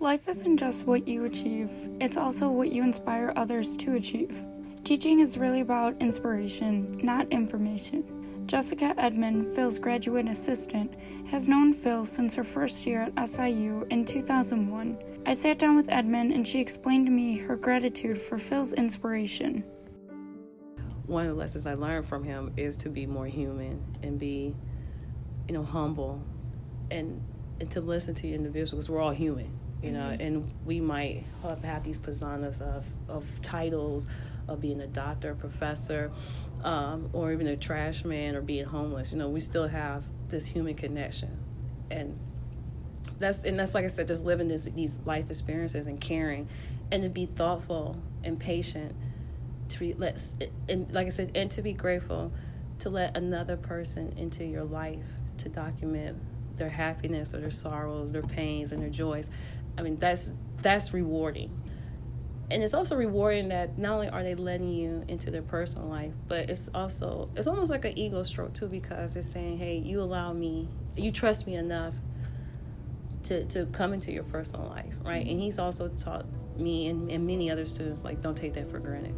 Life isn't just what you achieve, it's also what you inspire others to achieve. Teaching is really about inspiration, not information. Jessica Edmond, Phil's graduate assistant, has known Phil since her first year at SIU in 2001. I sat down with Edmond and she explained to me her gratitude for Phil's inspiration. One of the lessons I learned from him is to be more human and be, humble and to listen to individuals, because we're all human, and we might have these personas of titles of being a doctor, a professor, or even a trash man or being homeless. We still have this human connection. And that's like I said, just living these life experiences and caring and to be thoughtful and patient and to be grateful to let another person into your life to document their happiness or their sorrows, their pains and their joys. That's rewarding. And it's also rewarding that not only are they letting you into their personal life, but it's almost like an ego stroke too, because it's saying, hey, you trust me enough to come into your personal life, right? And he's also taught me and many other students, don't take that for granted.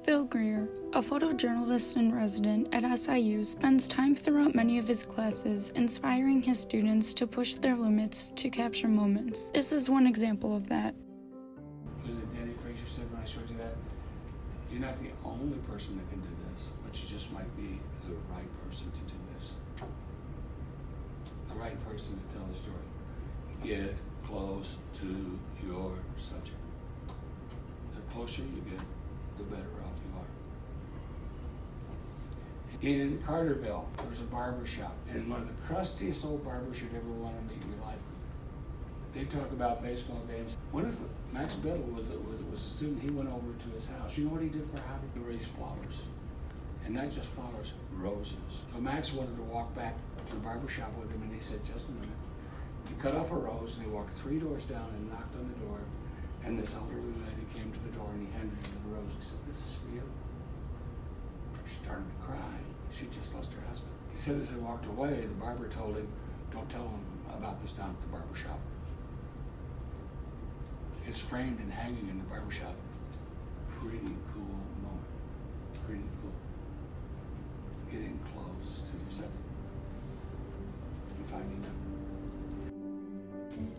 Phil Greer, a photojournalist and resident at SIU, spends time throughout many of his classes inspiring his students to push their limits to capture moments. This is one example of that. Was it Danny Fraser said when I showed you that? You're not the only person that can do this, but you just might be the right person to do this. The right person to tell the story. Get close to your subject. The closer you get, the better off you are. In Carterville, there was a barber shop, and one of the crustiest old barbers you'd ever want to meet in your life. They talk about baseball games. What if Max Biddle was a student? He went over to his house. You know what he did for a hobby? He raised flowers. And not just flowers, roses. So Max wanted to walk back to the barber shop with him, and he said, just a minute. He cut off a rose, and he walked 3 doors down and knocked on the door. And this elderly lady came to the door, and he handed her the rose. He said, this is for you. She started to cry. She just lost her husband. He said as he walked away, the barber told him, don't tell him about this down at the barber shop. It's framed and hanging in the barber shop. Pretty cool moment. Pretty cool. Getting close to your subject and finding out.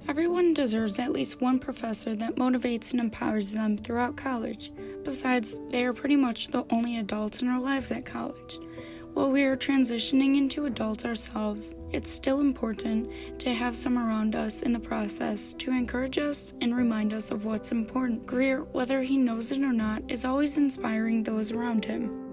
Everyone deserves at least one professor that motivates and empowers them throughout college. Besides, they are pretty much the only adults in our lives at college. While we are transitioning into adults ourselves, it's still important to have some around us in the process to encourage us and remind us of what's important. Greer, whether he knows it or not, is always inspiring those around him.